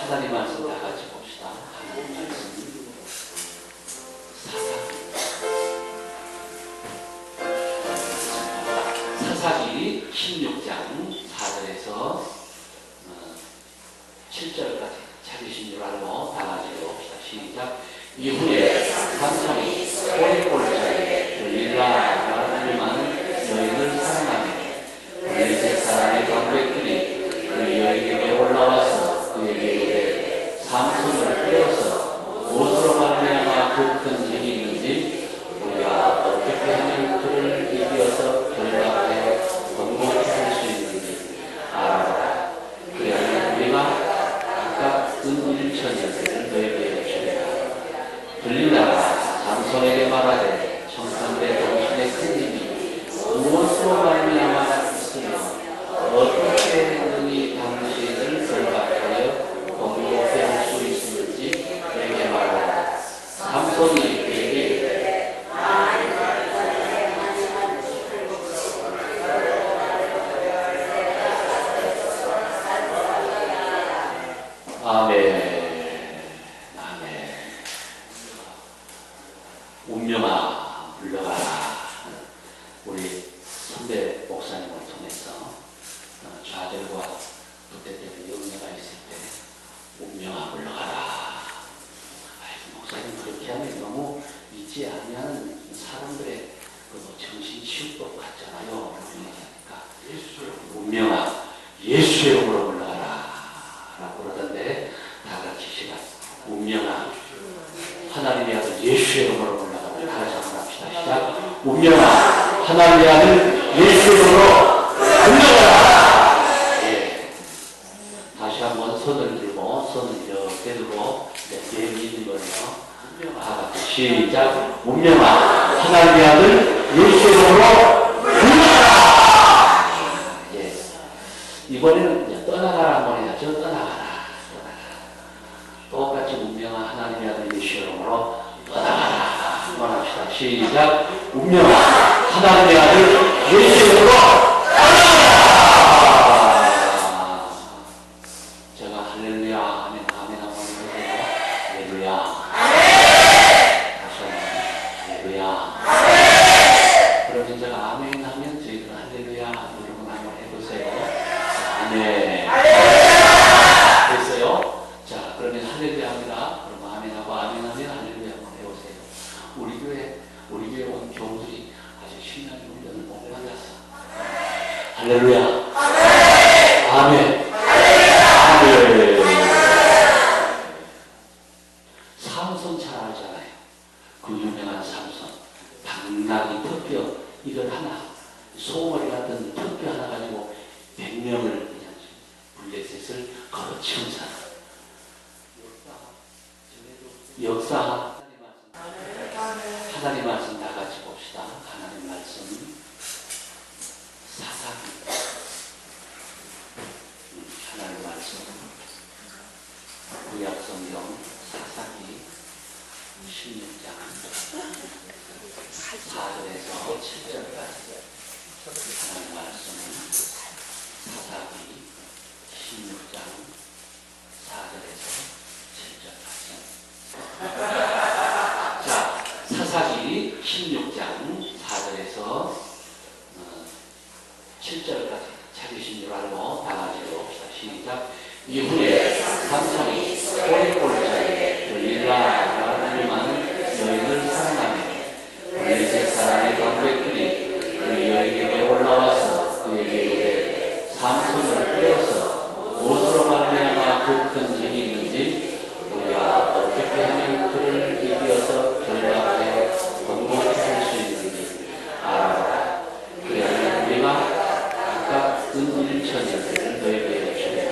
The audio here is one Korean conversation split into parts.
하나님 말씀 다 같이 봅시다. 하나님 말씀 사사기 16장 4절에서 7절까지 찾으신 줄 알고 다 같이 봅시다. 시작. 이후에 삼손이 소리골짜기에 들리라 하지만 너희는 사랑하며 블레셋 사람의 방백들이 그 여인에게 올라와서 그에게 이르되 삼손을 빼어서 무엇으로 말미암아 그 큰 힘이 있는지 우리가 어떻게 하면 그를 이기어서 결박하여 건고히 할 수 있는지 알아라. 그래야 우리가 각각 은일천년을 너희에게 주리라. 들리다가 삼손에게 말하되 청산대 당신의 큰 힘이 무엇으로 말미암아 있으며 어떻게 능히 당신을 결박하여 건고히 할 수 있는지 내게 말하라. 삼손이 그에게 이르되 아멘. 아멘. 운명아 물러가라. 우리 선배 목사님을 통해서 좌절과 그때때는 영예가 있을 때 운명아 물러가라. 목사님 그렇게 하면 너무 잊지 아니하는 사람들의 그 정신치유법 같잖아요. 운명아 예수의 이름으로 물러가라 라고 그러던데 다 같이 시작. 운명아 하나님의 아들 예수의 이름으로 물러가라. 다 같이 한번 합시다. 시작. 운명아 하나님의 아들 예수의 이름으로 물러가라. 예. 다시 한번 손을 들고 손을 이렇게 들고 뒤에 있는 거예요. 다 같이 시작. 운명아 하나님의 아들 예수의 이름으로 물러가라. 예. 이번에는 그냥 떠나가라 한번 해야죠. 떠나가라. 똑같이 운명아 하나님의 아들 예수의 이름으로 떠나가라 한번 합시다. 시작. 운명아 하나님의 아들 예수의 이름으로 떠나가라. 제가 할렐루야 아멘 아멘 한번 해보세요. 할렐루야. 다시 한번 할렐루야. 그러면 제가 아멘 하면 저희들은 할렐루야 여러분 한번 해보세요. 아멘. 됐어요? 자 그러면 할렐루야 합니다. 그럼 아멘하고 아멘 하면 할렐루야 한번 해보세요. 우리 교회 온 교우들이 아주 신나게 훈련을 못 받았어. 할렐루야. 아멘. 아멘. 삼손 잘 알잖아요. 그 유명한 삼손. 당나귀 턱뼈 이걸 하나 소머리 같은 턱뼈 하나 가지고 100명을 그냥 블레셋을 걸어치운 사람. 역사 하나님 말씀 다 같이 봅시다. 하나님 말씀 사사기 하나님 말씀 구약 성경 사사기 16장 4절에서 7절까지 하나님 말씀 사사기 16장 4절에서 7절까지. 자, 사사기 16장 4절에서 7절까지 찾으신 줄 알고 다 같이 봅시다. 시작. 이후에 삼손이 소리골짜기에 들리라 하지만 너희는 사랑하며 블레셋 사람의 방백들이 그 여인에게 올라와서 그에게 이르되 삼손을 빼어서 무엇으로 말미암아 그 큰 힘이 있는지 우리가 어떻게 하면 그를 이기어서 결박하여 건고히 할 수 있는지 알아라. 그래야 우리가 각각 은일천년을 너희에게 주리라.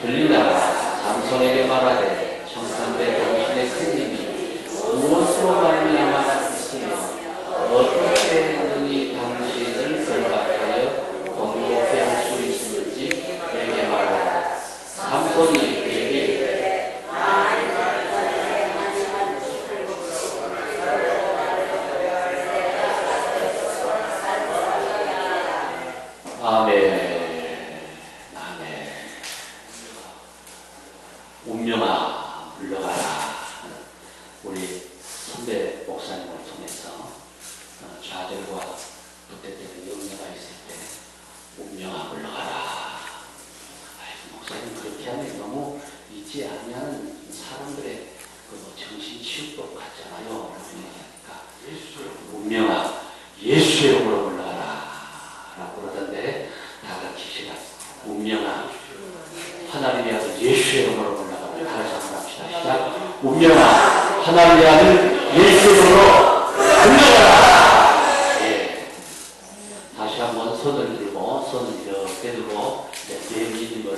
들리다가 삼손에게 말하되 청산대 당신의 큰 힘이 무엇으로 말미암아 있으며 어떻게 능히 당신을 결박하여 건고히 할 수 있는지 내게 말하라. 삼손이 그에게 이르되 아멘. 아멘. 운명아 하나님의 아들 예수의 이름으로 올라가면 다 같이 한번 합시다. 시작. 운명아 하나님의 아들 예수의 이름으로 올라가라. 예. 다시 한번 손을 들고 손을 이렇게 들고 네 믿는 거예요.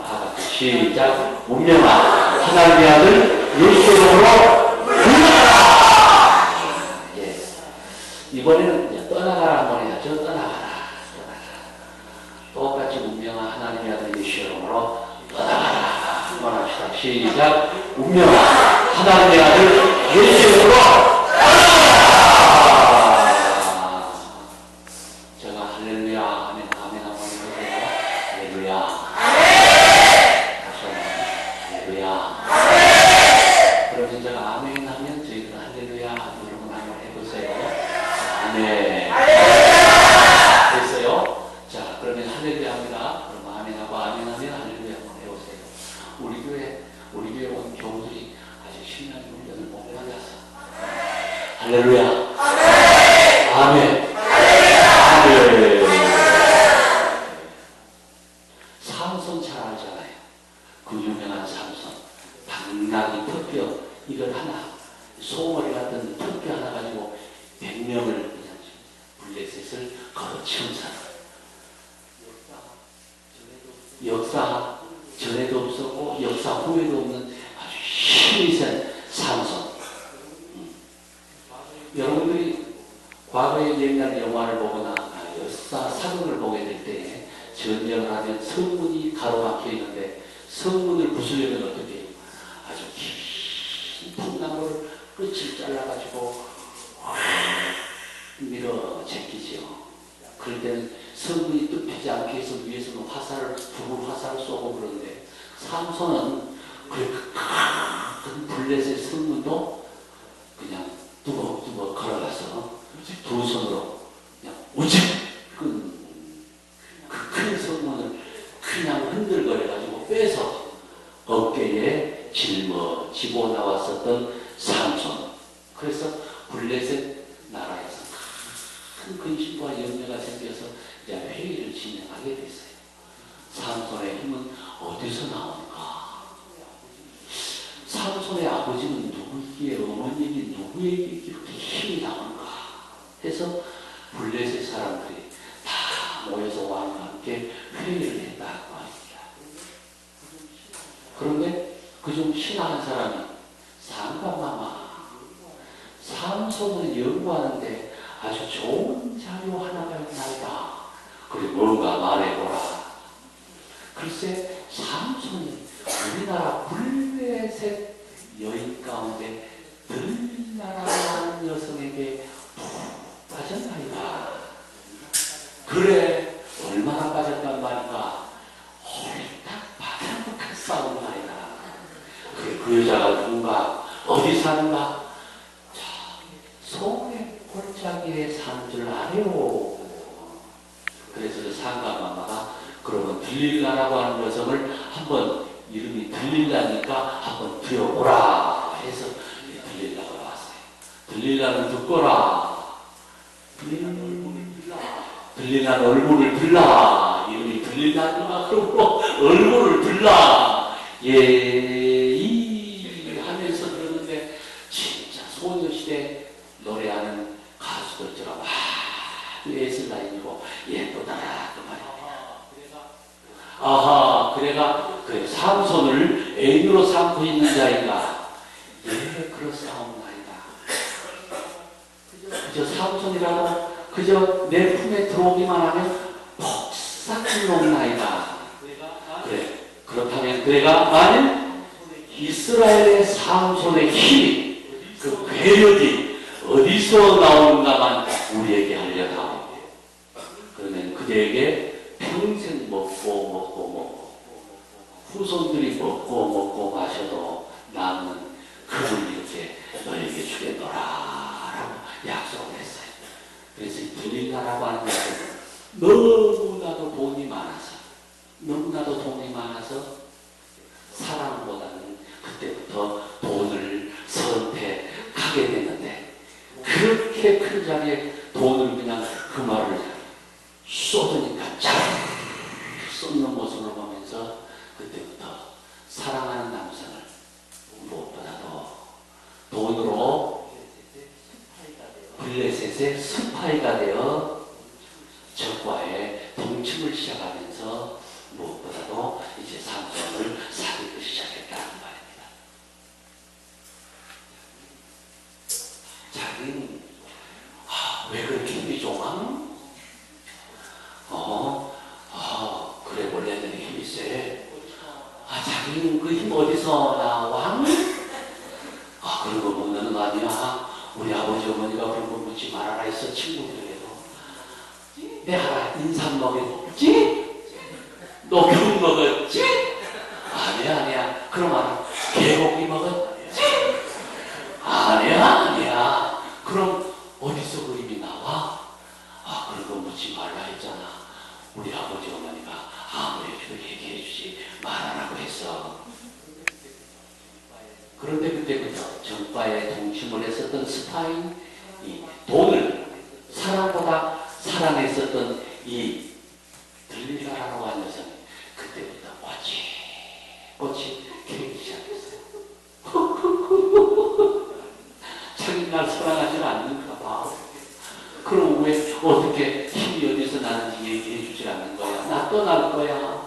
다 같이 시작. 운명아 하나님의 아들 예수의 이름으로 올라가라. 예. 이번에는 이제 떠나가라 한번 해야죠. 떠나가라. 똑같이 운명아 하나님의 아들 예수의 이름으로 떠나가라. 한번 합시다. 시작. 운명아 하나님의 아들 예수의 이름으로 떠나가라. 제가 할렐루야 아멘 아멘 한번 해보세요. 할렐루야. 다시 한번 할렐루야. 그러면 제가 아멘 하면 저희들은 할렐루야 여러분 한번 해보세요. 아멘. 됐어요? 자, 그러면 할렐루야 합니다. 그럼 아멘하고 아멘하면 할렐루야 한번 해보세요. 우리 교회 온 교우들이 아주 신나는 훈련을 못 받았어. 할렐루야. 아멘. 아멘. 삼손 잘 알잖아요. 그 유명한 삼손. 당나귀 턱뼈 이걸 하나, 소머리 같은 턱뼈 하나 가지고 100명을 그냥 블레셋을 걸어치운 사람. 역사 전에도 없었고 역사 후에도 없는 아주 힘이 센 삼손. 여러분들이 과거의 옛날 영화를 보거나 역사 사극을 보게 될 때 전쟁을 하면 성문이 가로막혀 있는데 성문을 부수려면 어떻게 해요? 아주 긴 통나무를 끝을 잘라가지고 밀어 제끼지요. 그럴 때는 성문이 뚫히지 않게 해서 위에서는 불을 화살을 쏘고 그러는데 삼손은 그 큰 블레셋 성문도 그냥 뚜벅뚜벅 걸어가서 두 손으로 그냥 오직 그 큰 성문을 그냥 흔들거려가지고 빼서 어깨에 짊어지고 나왔었던 삼손. 그래서 블레셋 나라에서 큰 근심과 염려가 생겨서 이제 회의를 진행하게 됐어요. 삼손의 힘은 어디서 나오는가? 삼손의 아버지는 누구기에 어머니에게 누구에게 이렇게 힘이 나오는가? 해서 블레셋 사람들이 다 모여서 왕과 함께 회의를 했다고 합니다. 그런데 그중 신하한 사람이 상감마마 삼손을 연구하는데 아주 좋은 자료 하나가 있나이다. 그래 뭔가 말해보라. 글쎄 삼손이 우리나라 블레셋 여인 가운데 들나라라는 여성에게 푹 빠졌나이다. 그래 얼마나 빠졌단 말인가. 홀딱 바닥을 싸우나이다. 그래 그 여자가 누군가 어디 사는가. 소의 골짜기에 사는 줄 아래요. 그래서 그 상감마마가 그러면 들릴라라고 하는 여성을 한번 이름이 들릴라니까 한번 들여오라 해서 들릴라가 왔어요. 들릴라는 듣거라. 들릴라는 얼굴을 들라. 이름이 들릴라니까 그러고 얼굴을 들라. 이 하면서 들었는데 진짜 소녀시대 노래하는 가수들처럼 예술 라인이고 예쁘다라 그 말입니다. 아하, 그래가 그 삼손을 애인으로 삼고 있는 자인가? 예, 그렇사옵나이다. 그저 삼손이라도 그저 내 품에 들어오기만 하면 폭삭 놓나이다. 그래, 그렇다면 그래가 만일 이스라엘의 삼손의 힘이 그 괴력이 어디서 나오는가만 우리에게 알려다오. 그러면 그대에게 평생 먹고 후손들이 먹고 마셔도 남은 그를 이렇게 너에게 주겠노라 라고 약속을 했어요. 그래서 이 들릴라라고 하는 것은 너무나도 돈이 많아서 사랑보다는 그때부터 돈을 선택하게 됐는데 그렇게 큰 자리에 돈을 그냥 그 말을 쏟으니까 잘 하면서 그때부터 사랑하는 남성을 무엇보다도 돈으로 블레셋의 스파이가 되어 적과의 동침을 시작하면서 무엇보다도 이제 삼손을 사귀기 시작했다는 말입니다. 자기는 왜 그렇게 힘이 좋아? 그래 원래는 힘이 세. 자기는 그 힘 어디서 나와? 그런 거 묻는 거 아니야? 우리 아버지 어머니가 그런 거 묻지 말아라 했어. 친구들에게도 내가 인삼 먹였지? 너 병 먹었지? 아니야. 그럼 알아. 개고기 먹었지? 아니야. 그럼 어디서 그 힘이 나와? 그런 거 묻지 말라 했잖아. 우리 아버지 어머니가 아무에게도 얘기해 주지 말아라고 했어. 그런데 그때부터 정바에 동침을 했었던 스파인, 이 돈을 사랑보다 사랑했었던 이 들릴라라고 하는 여성이 그때부터 꽃이 캐기 시작했어요. 자기 날 사랑하지 않는가 봐. 그럼 왜 어떻게 힘이 어디서 나는지 얘기해 주지 않는 거야? 나 떠날 거야.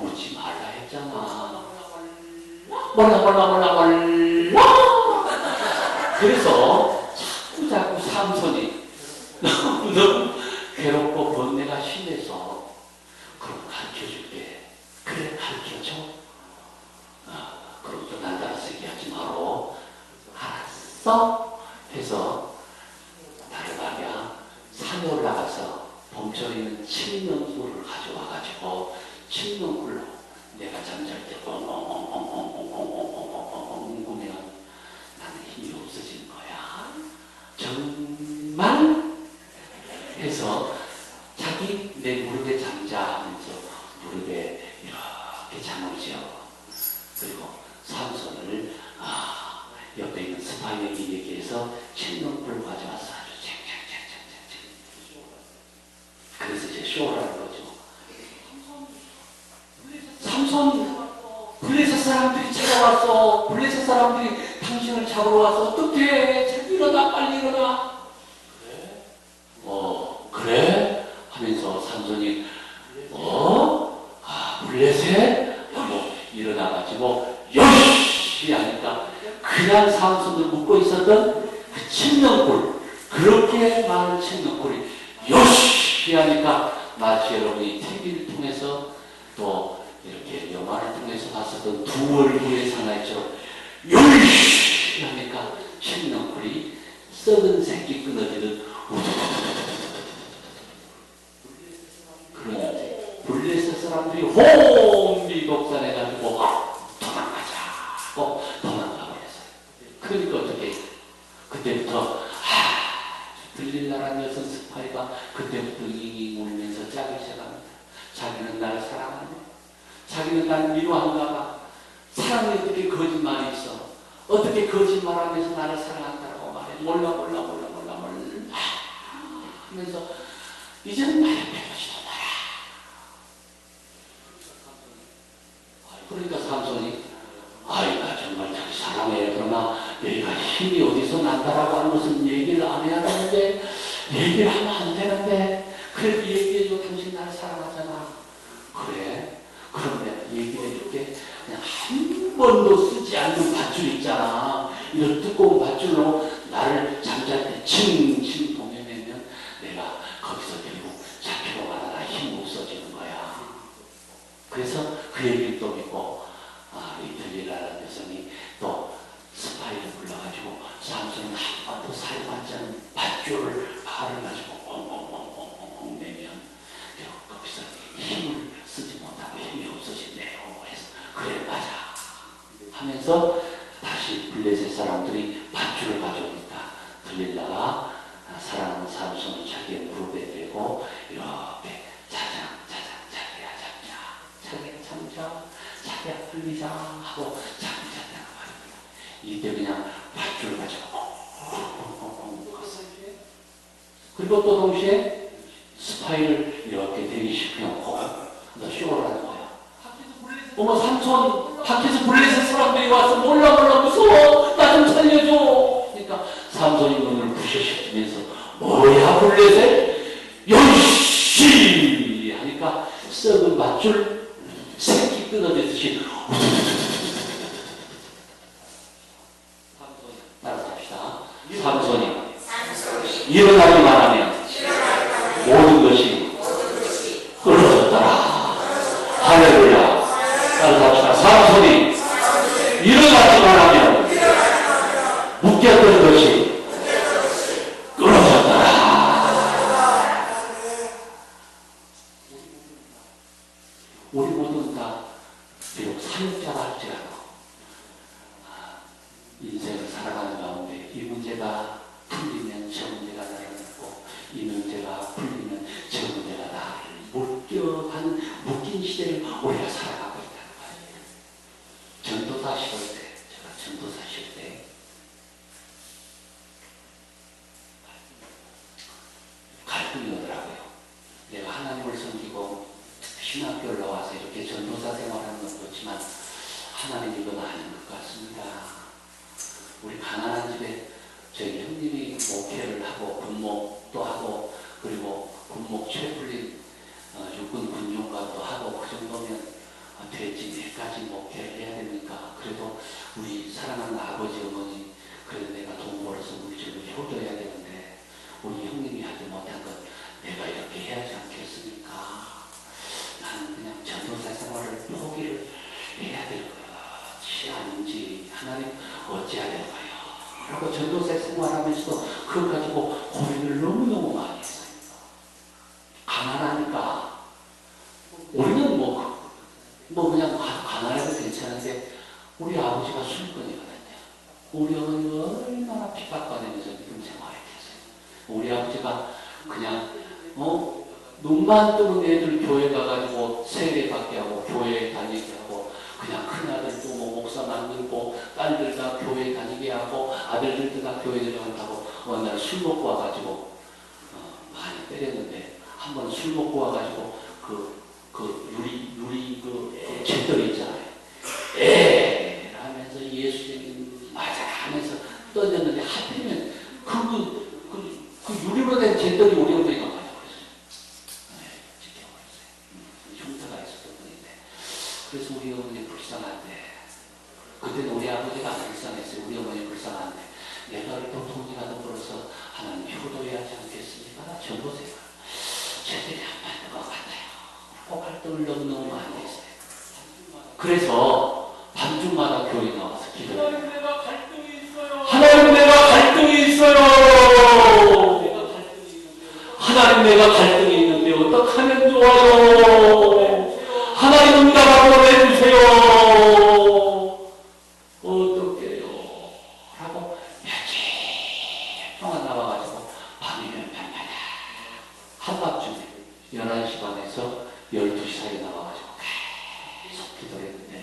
묻지 말라 했잖아. 몰라. 그래서 자꾸 삼손이 너무 괴롭고 번뇌가 심해서 그럼 가르쳐줄게. 그래 가르쳐줘. 그럼 또 날 따라서 얘기하지 마로. 알았어? 해서 다른 말이야 산에 올라가서 봄철에 있는 칡농꿀을 가져와가지고 칡농꿀로 내가 잠잘 때 엉구면 나는 힘이 없어지는 거야. 정말? 해서 자기 내 무릎에 잠자 하면서 무릎에 이렇게 잠을 지어. 그리고 삼손을 옆에 있는 스파이에게 얘기해서 칡농꿀을 가져와서 아주 쟁쟁쟁쟁쟁. 그래서 이제 쇼라는 거죠. 삼손 블레셋 사람들이 찾아왔어. 블레셋 사람들이 당신을 잡으러 와서 어떡해? 일어나 빨리 일어나. 그래? 하면서 삼손이 블레셋? 하고 일어나가지고 요시 하니까 그냥 삼손을 묶고 있었던 그 칡농꿀, 그렇게 많은 칡농꿀이 요시 하니까 마치 여러분이 TV를 통해서 또 이렇게 영화를 통해서 봤었던 두 얼굴의 사나이처럼 요시 하니까 칡농꿀이 썩은 새끼 끊어지듯 그러는데 블레셋 사람들이 혼비 독산해가지고 도망가 버렸어요. 그러니까 어떻게 그때부터 들릴라라는 여성 스파이가 그때부터 잉잉 울면서 짜기 시작합니다. 자기는 나를 사랑하네. 자기는 나를 미워한가 봐. 사랑에 어떻게 거짓말이 있어? 어떻게 거짓말하면서 나를 사랑한다고 말해? 몰라 하면서 이제는 나를 배우지도 마라. 그러니까 삼손이 나 정말 자기 사랑해. 그러나 얘가 힘이 어디서 난다라고 하는 무슨 얘기를 안 해야 되는데 얘기를 하면 안 되는데 그래도 얘기해줘. 당신 나를 사랑하잖아. 그래? 그럼 내가 얘기를 해줄게. 그냥 한 번도 쓰지 않는 밧줄 있잖아. 이런 두꺼운 밧줄로 나를 잠잘 때 칭칭 동여매면 내가 거기서 결국 잡히고 말하다 힘 없어지는 거야. 그래서 그 얘기를 또 믿고 이 들릴라라는 여성이 또 스파이를 불러가지고 삼손은 한 번도 사용하지 않은 밧줄을 발을 가지고 엉엉엉엉엉 내면 거기서 힘을 쓰지 못하고 힘이 없어진대요. 해서 그래 맞아 하면서 다시 블레셋 사람들이 밧줄을 가져오니까 들릴라가 사랑하는 삼손을 자기의 무릎에 대고 이렇게 자기야 풀리자 하고 자기 잔다는 말입니다. 이때 그냥 밧줄을 가지고 갔어요. 그리고 또 동시에 스파이를 이렇게 대기시켜놓고 너 쇼를 하는 거야. 어머 삼촌 밖에서 블레셋 사람들이 와서 몰라 무서워 나 좀 살려줘. 그러니까 삼손이 눈을 부셔시면서 뭐야 블레셋 열시 하니까 썩은 밧줄 새끼 끊어지듯이 따라서 합시다. 삼손이 일어나기만 하면 모든 것이 끊어졌더라. 할렐루야. 따라서 합시다. 삼손이 일어나기만 하면 묶였던 것이 끊어졌더라. 우리 모두는 다 비록 사역자라 할지라도 인생을 살아가는 가운데 이 문제가 풀리면 저 문제가 나를 묶고 이 문제가 풀리면 저 문제가 나를 묶여가는 묶인 시대를 우리가 살아가고 있다는 거예요. 전도사 시절 때 제가 전도사 시절 때 갈등이 오더라고요. 내가 하나님을 섬기고 신학교를 나와서 이렇게 전도사 생활하는 건 좋지만 하나님 이건 아닌 것 같습니다. 우리 가난한 집에 저희 형님이 목회를 하고 군목도 하고 그리고 군목 최불린 육군 군용과도 하고 그 정도면 되지 내까지 목회를 해야 됩니까? 그래도 우리 사랑하는 아버지 어머니 그래도 내가 돈 벌어서 물질로 효도해야 되는데 우리 형님이 하지 못한 것 내가 이렇게 해야 하지 않겠습니까? 나는 그냥 전도사 생활을 포기를 해야 될 것이 아닌지 하나님 어찌해야 될까요? 라고 전도사 생활하면서도 그걸 가지고 고민을 너무너무 많이 했어요. 가난하니까 우리는 뭐 그냥 가난해도 괜찮은데 우리 아버지가 술꾼이거든요. 우리 어머니가 얼마나 핍박받으면서 믿음 생활했겠어요. 우리 아버지가 그냥 눈만 뜨는 애들 교회 가가지고 세례 받게 하고 교회 다니게 하고 그냥 큰아들도 뭐 목사 만들고 딸들 다 교회 다니게 하고 아들들도 다 교회 들어간다고 어느 날 술 먹고 와가지고 많이 때렸는데 한 번 술 먹고 와가지고 유리 잿더리 있잖아요. 하면서 예수님 맞아 하면서 던졌는데 하필이면 그 유리로 된 잿더리 우리 어머니가 가져버렸어요. 지켜버렸어요. 흉터가 있었던 분인데 그래서 우리 어머니 불쌍한데 그때는 우리 아버지가 안 불쌍했어요. 우리 어머니 불쌍한데 내가 또 돈이라도 벌어서 하나님 효도해야 하지 않겠습니까? 나 전도생활 제대로 안 맞는 것 같아요. 꼭 활동을 너무너무 많이 했어요. 그래서 밤중마다 교회 나와서 기도해요. 하나님 내가 갈등이 있어요. 하나님 내가 갈등이 있는데 어떡하면 좋아요. 하나님 응답 한번 해주세요. 어떡해요. 하고 며칠 동안 나와가지고 밤이면 밤마다 한밤중에 11시 반에서 12시 사이에 나와가지고 계속 기도를 했는데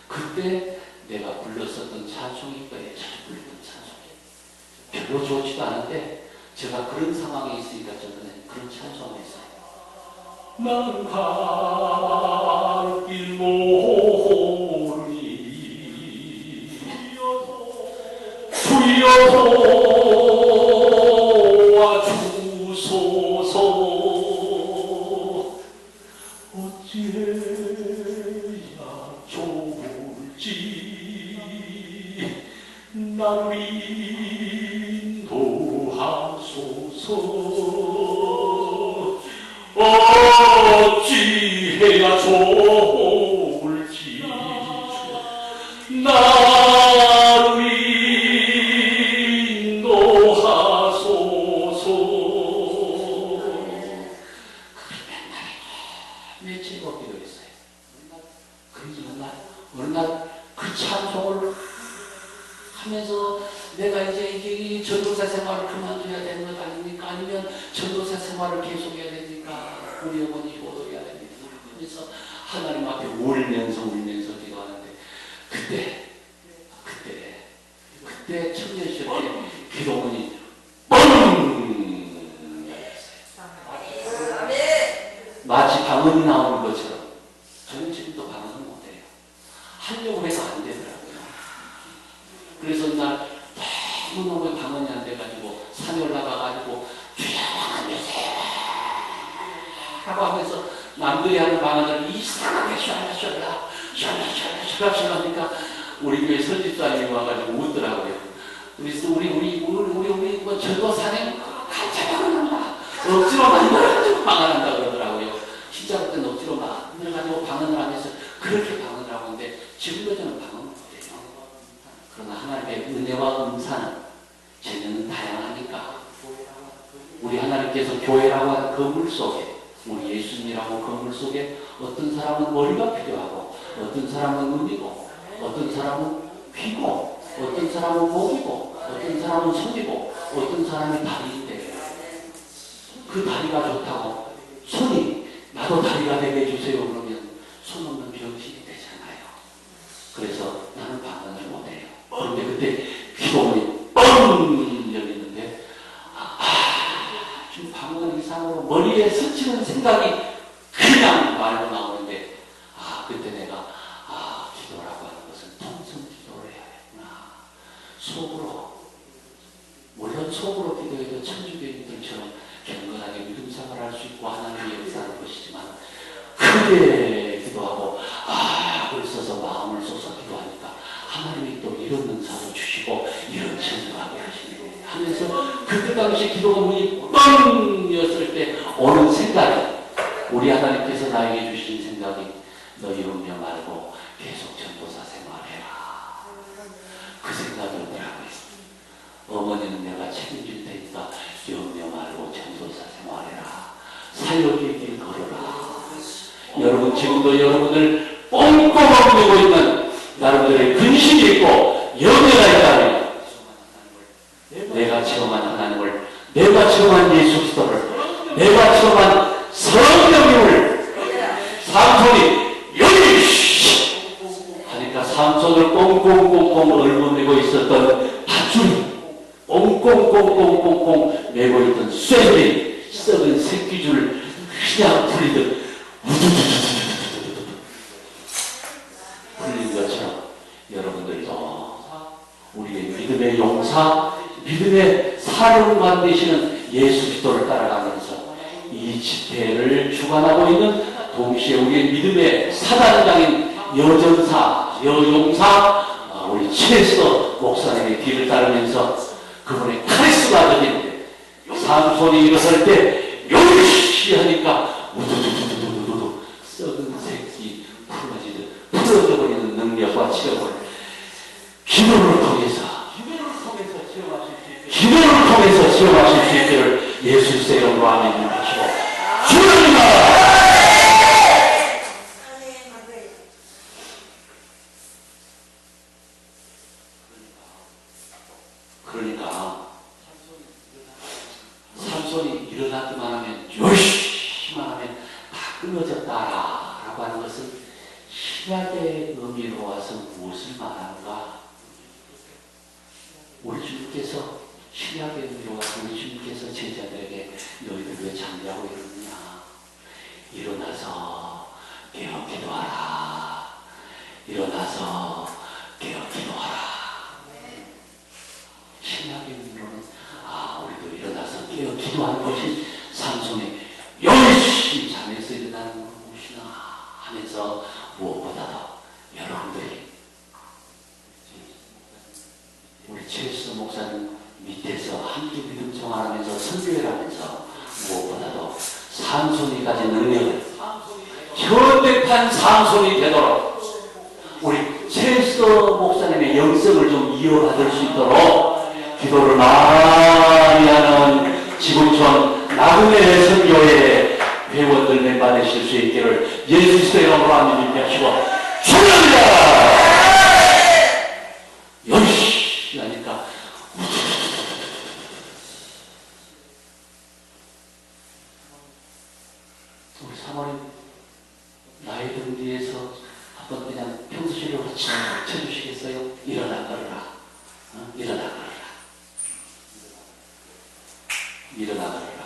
그때 내가 불렀었던 찬송이 거예요. 자주 불렀던 찬송이 별로 좋지도 않은데 제가 그런 상황에 있으니까 저는 그런 찬송을 했어요. 나는 갈 길 모르니 주여 도와주소서 어찌해야 좋을지 나를 인도하소서 어찌해야 좋을지 나를 인도하소서. 며칠 걷기도 했어요. 그러지 어느 날 그 찬송을 하면서 내가 이제 이 전도사 생활을 그만둬야 되는 것 아닙니까? 아니면 전도사 생활을 계속해야 됩니까? 우리 어머니 효도해야 됩니까? 그래서 하나님 앞에 울면서 기도하는데 그때 청년 시절 때 기도문이 뻥! 마치 방언이 나오는 것처럼 저는 지금도 방언을 못해요. 하려고 해서 안 되더라고요. 그래서 날 너무너무 방언이 안 돼가지고 산에 올라가가지고 주여 주세요 하고 하면서 남들이 하는 방언을 이상하게 샬라샬라 하니까 우리 교회 설집사님이 와가지고 웃더라고요. 그래서 우리 뭐 전도사님 같이 방언한다. 억지로 만들어가지고 방언한다 그러더라고요. 진짜 그때 억지로 만들어가지고 방언을 하면서 그렇게 방언을 하고 있는데 지금도 저는 방언을 못해요. 그러나 하나님의 은혜와 은사는 재능은 다양하니까 우리 하나님께서 교회라고 하는 건물 속에 우리 예수님이라고 건물 속에 어떤 사람은 머리가 필요하고 어떤 사람은 눈이고 어떤 사람은 귀고 어떤 사람은 목이고 어떤 사람은 손이고 어떤 사람이 다리인데 그 다리가 좋다고 손이 나도 다리가 되게 해주세요 그러면 손 없는 병신이 되잖아요. 그래서 나는 방언을 못해요. 그런데 그때 기도문이 뻥 열리는데 지금 방언 이상으로 머리에 스치는 생각이 그냥 말로 나오는데 그때 내가 기도라고 하는 것은 통성 기도를 해야겠구나. 속으로 물론 속으로 기도해도 천주교인들처럼 경건하게 믿음 생활을 할 수 있고 하나님의 역사하는 것이지만 크게 기도하고 악을 써서 마음을 쏟아서 기도하니까 하나님이 또 이런 은사도 주시고 이런 천도하게 하시네 하면서 그때 당시 기도가 문이 뻥이었을 때 오는 생각이 우리 하나님께서 나에게 주신 생각이 너희 운명 말고 계속 전도사 생활해라. 그 생각이 오더라고요. 어머니는 내가 책임질 테니까 운명 말고 전도사 생활해라. 사역의 길 걸어라. 여러분 지금도 여러분을 뻥뻥 엎고 있는 여러분들의 근심이 있고 염려가 있다면 내가 체험한 하나님을 내가 체험한 예수 그리스도를 내가 체험한 성령님을 삼손이 여기 하니까 삼손을 꽁꽁꽁꽁 얼어매고 있었던 밧줄이 꽁꽁꽁꽁꽁꽁 매고 있던 쇠들이 썩은 새끼줄을 그냥 풀리듯 풀린 것처럼 여러분들도 우리의 믿음의 용사, 믿음의 사령관 되시는 예수 그리스도를 따라가면서 이 집회를 주관하고 있는 동시에 우리의 믿음의 사단장인 여전사, 여용사 우리 최서 목사님의 뒤를 따르면서 그분의 카리스마가 되는데 삼손이 일어설 때 요시 하니까 우두두두두두두 썩은 새끼 풀어지듯 풀어져버리는 능력과 체험을 기도를 통해서 체험하실 수 있기를 예수의 이름으로 아멘 하시고 주님 그러니까 삼손이 일어나기만 하면 요시만 하면 다 끊어졌다라고 하는 것은 신약의 의미로 와서 무엇을 말하는가? 우리 주님께서 신약의 의미로 와서 우리 주님께서 제자들에게 너희들 왜 잠자고 있느냐? 일어나서 깨어 기도하라. 일어나서 깨어 기도하라. 신약의 의미로는 우리도 일어나서 깨어 기도하는 것이 삼손이 열심히 잠에서 일어나는 것이나 하면서 무엇보다도 여러분들이 우리 최수 목사님 밑에서 함께 믿음 생활하면서 선교를 하면서 무엇보다도 삼손이 가진 능력을 현대판 삼손이 되도록 우리 최수 목사님의 영성을 좀 이어받을 수 있도록 기도를 많이 하는 지구촌 나그네 선교회 회원들 멤버 되실 수 있기를 예수 그리스도의 이름으로 아멘 준비하시고 축원합니다. 열시 하니까 우리 사모님 나의 등 뒤에서 한번 그냥 평소시로 쳐주시겠어요? 일어나 걸어라. 일어나 걸어라. 일어나 걸어라.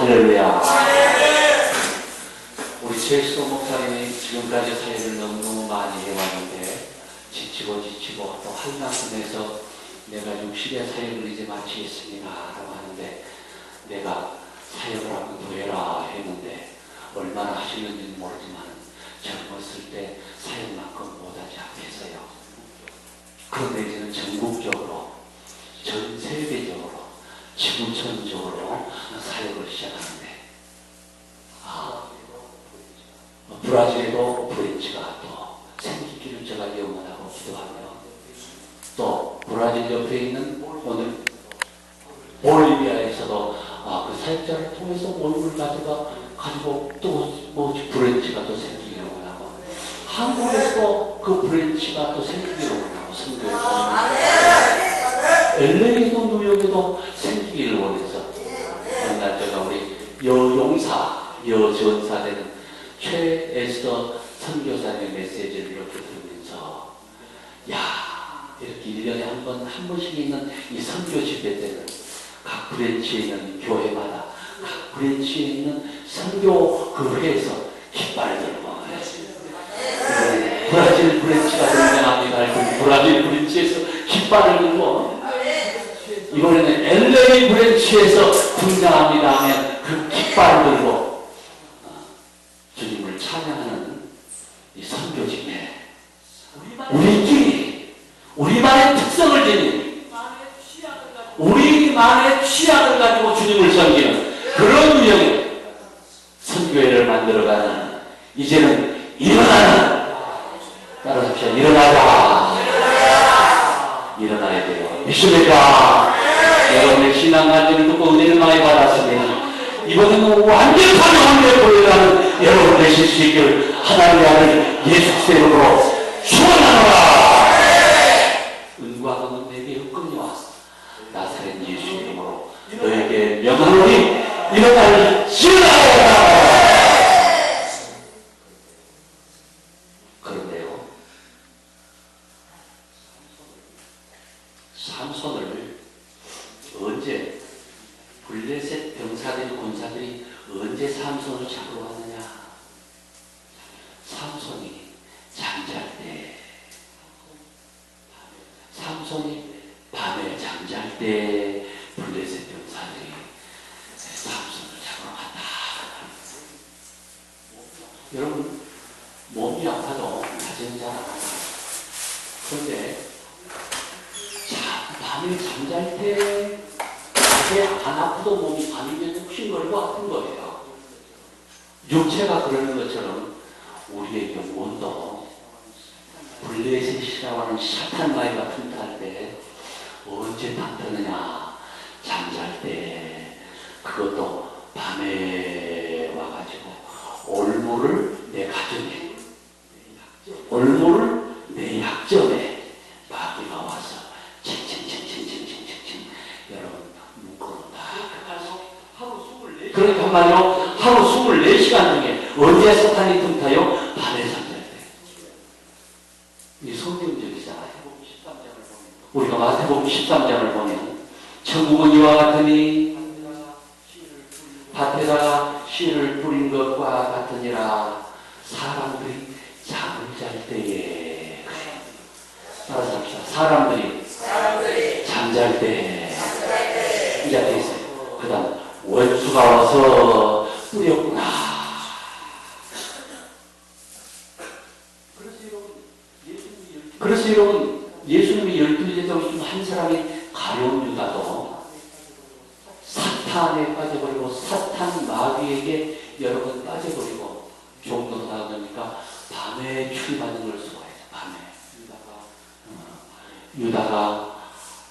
할렐루야. 우리 최수도 목사님이 지금까지 사역을 너무너무 많이 해왔는데 지치고 또 할 만큼에서 내가 60의 사역을 이제 마치겠습니다 라고 하는데 내가 사역을 한번 더 해라 했는데 얼마나 하시는지는 모르지만 젊었을 때 사역만큼 못하지 않겠어요. 그런데 이제는 전국적으로 전 세계적으로 지구촌적으로 사역을 시작하는데 브라질에도 브랜치가 또 생기기를 제가 영원하고 기도하며 또 브라질 옆에 있는 오늘 볼리비아에서도 그 사역자를 통해서 모임을 가지고 또 뭐 브랜치가 또 생기기를 원하고 한국에서도 그 브랜치가 또 생기기를 원하고 LA에도 뉴욕에도 생기기를 원해서 어느 날 제가 우리 여전사 되는 최에스더 선교사님의 메시지를 이렇게 들으면서 이렇게 1년에 한 번씩 있는 이 선교 집회 때는 각 브랜치에 있는 교회마다 각 브랜치에 있는 선교 그 회에서 깃발을 들고 브라질 브랜치가 등장합니다. 브라질 브랜치에서 깃발을 들고 이번에는 LA 브랜치에서 등장합니다 하면 그 깃발을 들고 주님을 찬양하는 이 선교 집회 우리끼리 우리만의 특성을 지닌 우리만의 취향을 가지고 주님을 섬기는 그런 유형의 선교회를 만들어가는 이제는 일어나는 따라합시다. 일어나야 돼요. 믿습니까? 여러분의 신앙 간증을 듣고 은혜를 많이 받았으면 이번에는 완벽한 은혜를 보여가는 여러분 되실 수 있기를 하나님의 아들 예수 그리스도의 이름으로 축원하노라. 은과 금은 내게 없거니와 나사렛 예수 이름으로 너에게 명하노니 일어날지어다. 그런데요, 삼손을 언제 블레셋 병사들이 군사들이 언제 삼손을 잡으러 왔느냐? 삼손이 잠잘 때, 삼손이 밤에 잠잘 때 블레셋 병사들이 삼손을 잡으러 갔다. 여러분 몸이 아파도 낮에는 잘 안 아파요. 그런데 밤에 잠잘 때 낮에 안 아프도 몸이 밤이면 쉰 것 같은 거예요. 육체가 그러는 것처럼 우리의 영혼도 블레셋이라고 하는 사탄마귀가 틈탈 때 언제 탐뜨느냐? 잠잘 때. 그것도 밤에 와가지고 올무를 내 가정에, 올무를 내 약점에 마귀가 와서 칭칭칭칭칭칭칭칭 여러분 묶어놓는다. 그러니까 한마디로 하루 24시간 중에 언제 사탄이 틈타요? 밤에 잠잘 때. 이 성경적이잖아요. 우리가 마태복음 13장을 보면 천국은 이와 같으니 밭에다가 씨를 뿌린 것과 같으니라. 사람들이 잠을 잘 때에. 따라서 합시다. 사람들이 잠잘 때 이제 돼 있어요. 그 다음 원수가 와서 뿌렸구나. 그래서 여러분 예수님이 12제자 중 한 사람이 가룟 유다도 사탄에 빠져버리고 사탄 마귀에게 여러분 빠져버리고 종도 다 그러니까 밤에 출입하는 걸 수고해요. 밤에 유다가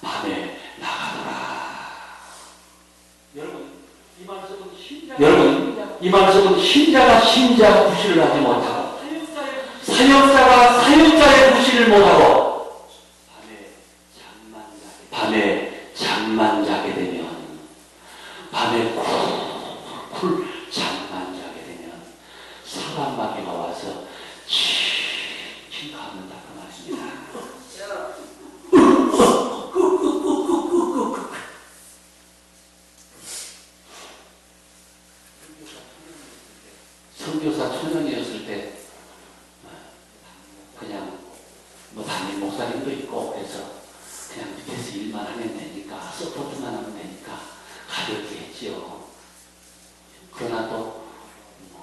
밤에 나가더라. 여러분 이 말씀은 신자가 신자 구실을 하지 못하고 사역자가 사역자의 구실을 못하고 밤에 잠만 자게 되면 밤에 쿨 잠만 자게 되면 사람 마귀가 와서 칭칭 감는다 그 말입니다. 선교사 초년이었을 때 그냥 뭐 담임 목사님도 있고 그래서 그냥 밑에서 일만 하면 되니까 서포트만 하면 되니까 가볍게 했지요. 그러나 또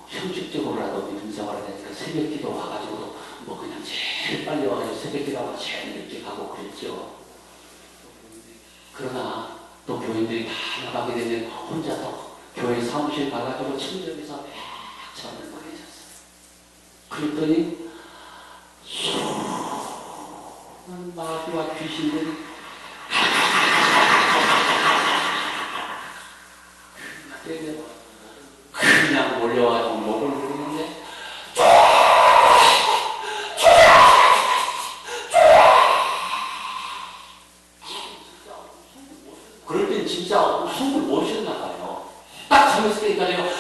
형식적으로라도 믿음 생활을 하니까 새벽기도 와가지고도 뭐 그냥 제일 빨리 와가지고 새벽기도하고 제일 늦게 가고 그랬죠. 그러나 또 교인들이 다 나가게 되면 혼자 또 교회 사무실 가가지고 침대에서 막 잠을 막 계셨어요. 그랬더니 수많은 마귀와 귀신들이 그냥 몰려와서 목을 부르는데 그럴 땐 진짜 숨을 못 쉬었나 봐요. 딱 잠에서 깨니까요.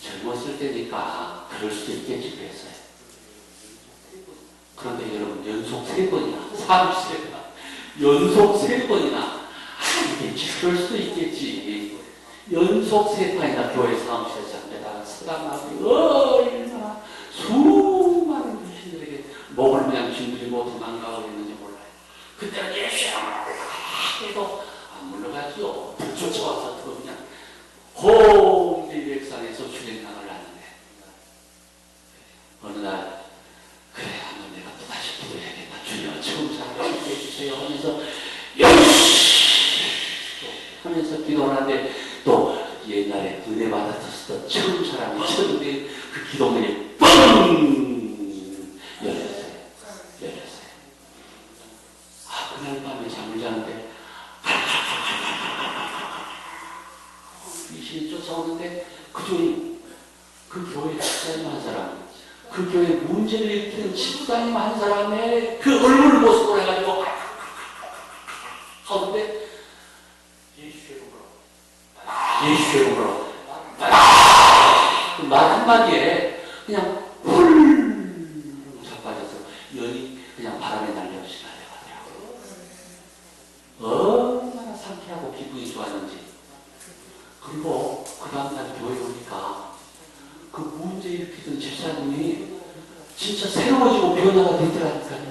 젊었을 때니까 그럴 수도 있겠지 그랬어요. 그런데 여러분 연속 3번이나 30세가 연속 3번이나 이겠지 그럴 수도 있겠지. 연속 3판이나 교회 사무실에서 잠자다가 서당하고 얼마나 수많은 귀신들에게 목을 그냥 징그리고 도망가고 있는지 몰라요. 그때는 예수야 해도 안 물러가죠. 쫓아와서 또 그냥 홍길백산에서 주행당을 하는데 어느 날 그래 한번 내가 또 다시 기도해야겠다. 주여 처음 사랑을 해주세요 하면서 열심히 하면서 기도를 하는데 또 옛날에 은혜 받았었던 처음 사람이 쳤는데 그 기도문이 뻥 열렸어요. 그날 밤에 잠을 자는데 귀신이 쫓아오는데 그중에 그 교회 집사님 한 사람, 그 교회 문제를 일으키는 집사님 한 사람의 그 얼굴 모습으로 해가지고 하는데 예수의 이름으로 말 한마디에 그냥 훌 자빠져서 연이 그냥 바람에 날려서 날려가더라고요. 얼마나 상쾌하고 기분이 좋았는지. 그리고 그 다음날 교회 오니까 그 문제 일으키던 집사님이 진짜 새로워지고 변화가 되더라니까요.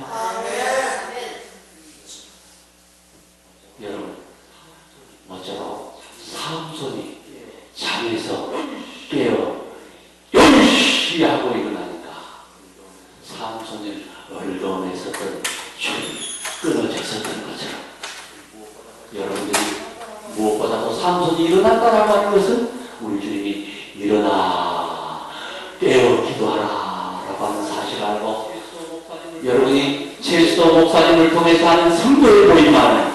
여러분 모쪼록 삼손이 잠에서 깨어 열심히 하고 일어나니까 삼손이 얼굴에서던 줄이 끊어졌었던 것처럼 여러분들이 무엇보다도 삼손이 일어났다라고 하는 것은 우리 주님이 일어나 깨어 기도하라 라고 하는 사실을 알고 여러분이 제수도 목사님을 통해서 하는 선교의 모임만은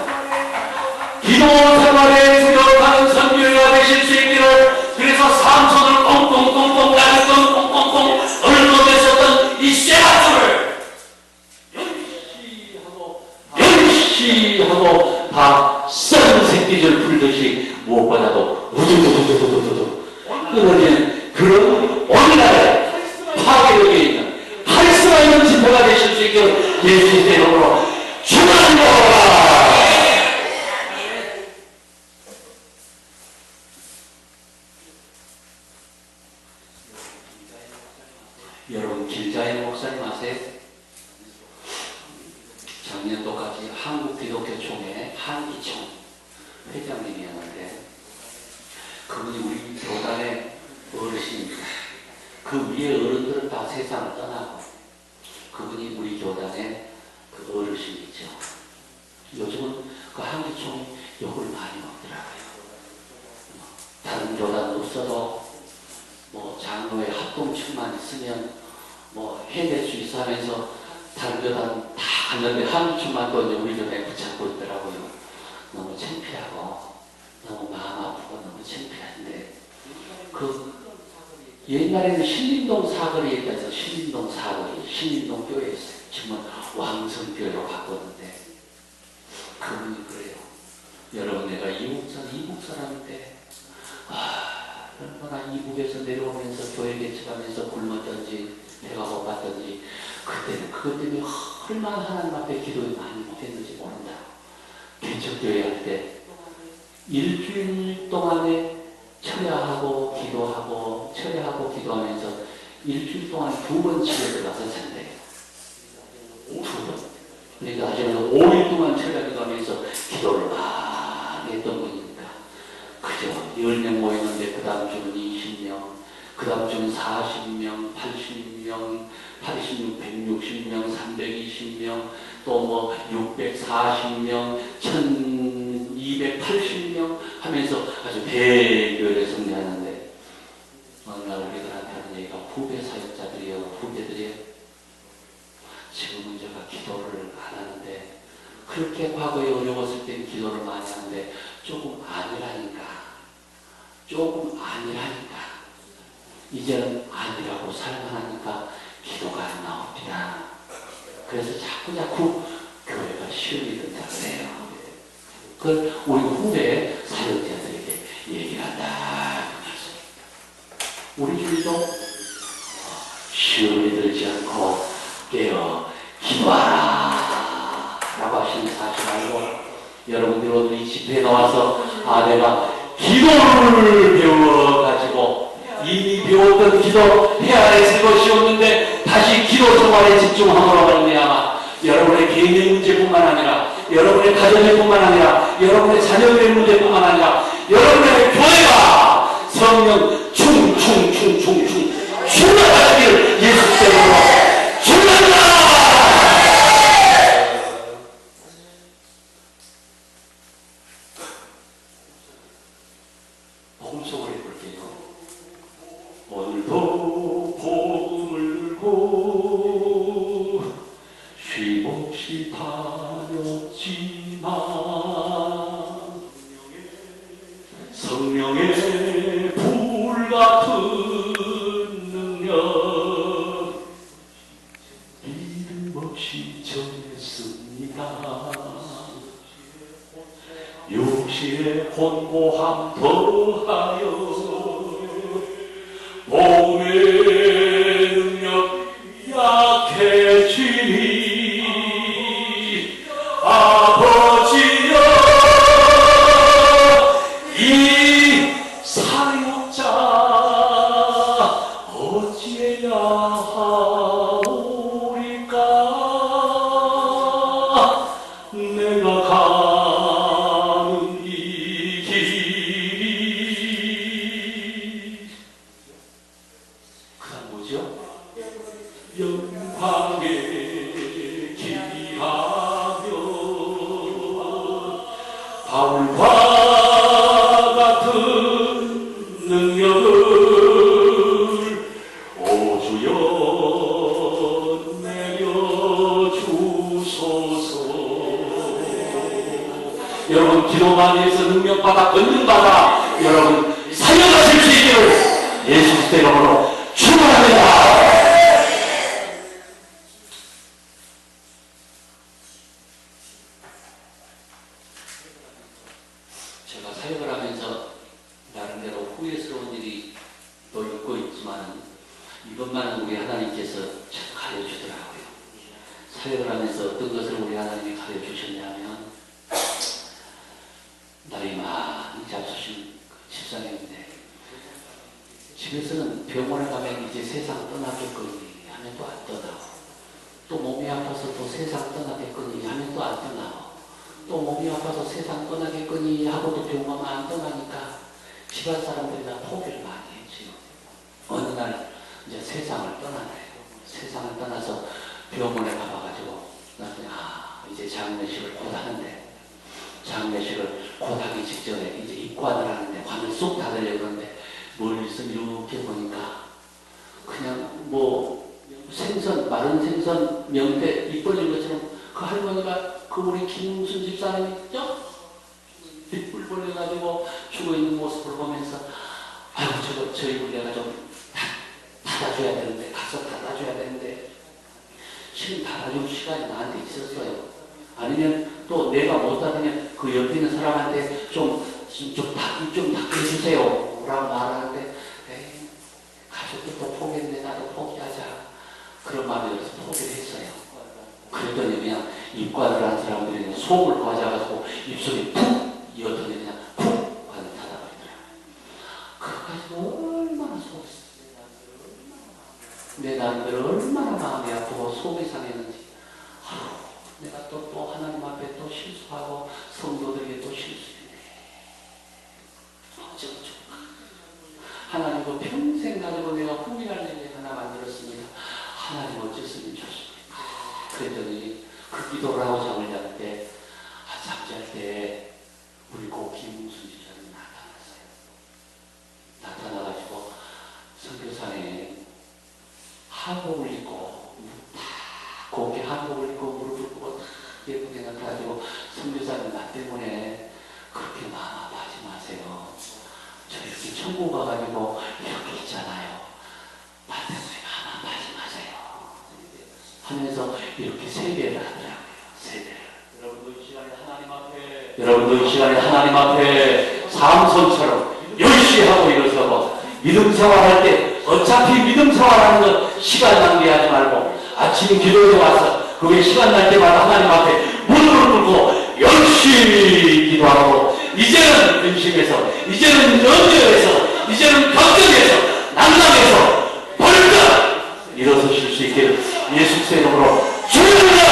기도 생활에 주력하는 선교가 되실 수 있기를. 그래서 삼손을 꽁꽁꽁꽁 나를 꽁꽁꽁꽁 얼굴에서던 이 쇠가루를 열심히 하고 다 썩은 새끼줄 풀듯이 무엇보다도 우두두두두두두두 끊어지는 그런 오늘날에 파괴력에 있는 카리스마 있는 집회가 되실 수 있기를 예수님의 이름으로 축원합니다. 여러분 길자의 목사님 아세요? 작년도까지 한국기독교총회 한기총 회장님이었는데 그분이 우리 교단의 어르신입니다. 그 위에 어른들은 다 세상을 떠나고 그분이 우리 교단의 그 어르신이죠. 요즘은 그 한기총이 욕을 많이 먹더라고요. 다른 교단 없어도 뭐 장로의 합동층만 있으면 뭐 해낼 수 있어 하면서 다른 교단 다 갔는데 한기총만 또 이제 우리 교단에 붙잡고 있더라고요. 너무 창피하고 너무 마음 아프고 너무 창피한데 그 옛날에는 신림동 사거리에 있어서 신림동 사거리, 신림동 교회에 지금은 왕성교회로 바꿨는데 그분이 그래요. 여러분 내가 이국 사람인데 얼마나 이국에서 내려오면서 교회 개척하면서 굶었던지 배가 고팠던지 그때는 그것 때문에 얼마나 하나님 앞에 기도를 많이 못했는지 모른다. 개척교회 할 때 일주일 동안에 철야하고 기도하고 철야하고 기도하면서 일주일 동안 2번 집에 들어가서 잔대요. 2번. 그러니까 나중에는 5일 동안 철야 기도하면서 기도를 많이 했던 분이니까 그죠. 10명 모였는데 그 다음 주는 20명, 그 다음 주는 40명, 80명, 86, 160명, 320명, 또 뭐 640명, 1280명 하면서 아주 대교회를 성리하는데 어느 날 우리들한테 하는 얘기가 후배 사역자들이요, 후배들이요. 지금은 제가 기도를 안 하는데 그렇게 과거에 어려웠을 땐 기도를 많이 하는데 조금 아니라니까 이제는 아니라고 살만하니까 기도가 안 나옵니다. 그래서 자꾸 교회가 시험이 된다 그래요. 그걸 우리 후배 사역자들에게 얘기를 한다. 우리 주위도 시험이 들지 않고 깨어 기도하라 라고 하시는 사실 알고 여러분들 오늘 이 집회에 나와서 내가 기도를 배워가지고 이미 배웠던 기도 해야 했을 것이었는데 다시 기도 생활에 집중함으로 말미암아 여러분의 개인의 문제뿐만 아니라 여러분의 가정의 뿐만 아니라 여러분의 자녀들의 문제뿐만 아니라 여러분의 교회가 성령 충만하시기를 예수 이름으로 축원합니다. 복음 속으로 해볼게요. 오늘도 복음을 들고 쉼없이 다녔지만 성령의 불같은 능력 이름 없이 전했습니다. 육신의 혼고함 더하여 복음의 능력 약해지니 아버지여 이 사역자 어찌해야 하오리까 내가 가는 이 길이 그 다음 뭐죠? 영광의 길이하며 바울과 같은 능력을 오주여 내려주소서. 여러분 기도 많이 해서 능력받아 권능받아 여러분 살려가실 수 있기를 예수 그리스도 이름으로 축원합니다. 제가 사역을 하면서 나름대로 후회스러운 일이 또 있고 있지만 이것만은 우리 하나님께서 참 가르쳐주더라고요. 사역을 하면서 어떤 것을 우리 하나님이 가르쳐주셨냐면 나이 많이 잡수신 집사님인데 집에서는 병원에 가면 이제 세상 떠나겠거니 하면 또 안 떠나고 또 몸이 아파서 또 세상 떠나겠거니 하면 또 안 떠나고 또 몸이 아파서 세상 떠나겠거니 하고도 병원만 안 떠나니까 집안 사람들이 다 포기를 많이 했지요. 어느 날 이제 세상을 떠나네요. 세상을 떠나서 병원에 가봐가지고 나중에 이제 장례식을 곧 하는데 장례식을 곧 하기 직전에 이제 입관을 하는데 관을 쏙 닫으려고 그러는데 멀리서 이렇게 보니까 그냥 뭐 생선, 마른 생선 명태 입 벌린 것처럼 그 할머니가 그 우리 김무순 집사님 있죠? 입을 벌려가지고 죽어있는 모습을 보면서 아이고 저희 우리가 좀 닫아줘야 되는데 가서 닫아줘야 되는데 지금 닫아줄 시간이 나한테 있었어요. 아니면 또 내가 못 닫으면 그 옆에 있는 사람한테 좀 닫게 해주세요 라고 말하는데 에이 가족도 포기했는데 나도 포기하자 그런 마음이 들어서 포기를 했어요. 그랬더니 그냥 입관을 한 사람들이 속을 과자가지고 입술이 푹 이었더니 그냥 푹 하는 닫아버리더라고요. 그거 가지고 얼마나 속았어요. 내 나름대로 얼마나 마음이 아프고 속이 상했는지. 내가 또 하나님 앞에 또 실수하고 성도들에게 또 실수했네. 어쩌고 하나님도 평생 가지고 내가 후회할 일이 하나 만들었습니다. 하나님 어쩌으면 좋습니까? 그랬더니 그 기도를 하고 잠을 잘 때, 잠잘 때 우리 고 김웅순 지사님 나타났어요. 나타나가지고 선교사에 한복을 입고 곱게 한복을 입고 무릎을 꿇고 예쁘게 나타나가지고 선교사님 나 때문에 그렇게 마음 아파하지 마세요. 저 이렇게 천국 가가지고 이렇게 있잖아요. 나 때문에 마음 아파하지 마세요 하면서 이렇게 세배를 하더라고요. 세배를. 여러분도 이 시간에 하나님 앞에 삼손처럼 열심히 하고 일어서고 믿음 생활할 때 어차피 믿음 생활하는 것 시간 낭비하지 말고 아침 기도에 와서 그게 시간 날 때마다 하나님 앞에 무릎을 꿇고 열심히 기도하고 이제는 근심해서 이제는 염려해서 이제는 걱정해서 난감해서 벌떡 일어서실 수 있게 예수 이름으로 주님이여.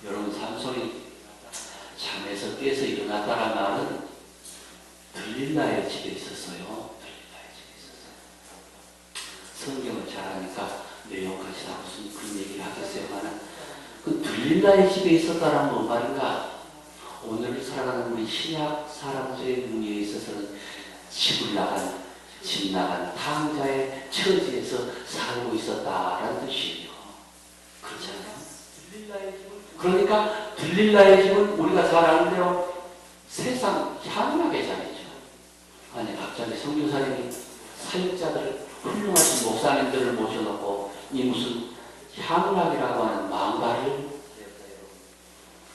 여러분 삼손이 잠에서 깨서 일어났다는 말은 들릴라의 집에 있었어요. 성경을 잘 아니까 내용까지 다 무슨 그런 얘기를 하겠어요만 그 들릴라의 집에 있었다는 뭔 말인가? 오늘 살아가는 우리 신약 사람들의 의미에 있어서는 집을 나간, 집 나간 탕자의 처지에서 살고 있었다라는 뜻이에요. 그렇잖아요. 그러니까 들릴라의 집은 우리가 잘 아는 대로 세상 향락의 자리죠. 아니 갑자기 선교사님이 사역자들 훌륭하신 목사님들을 모셔놓고 이 무슨 향락이라고 하는 망가를.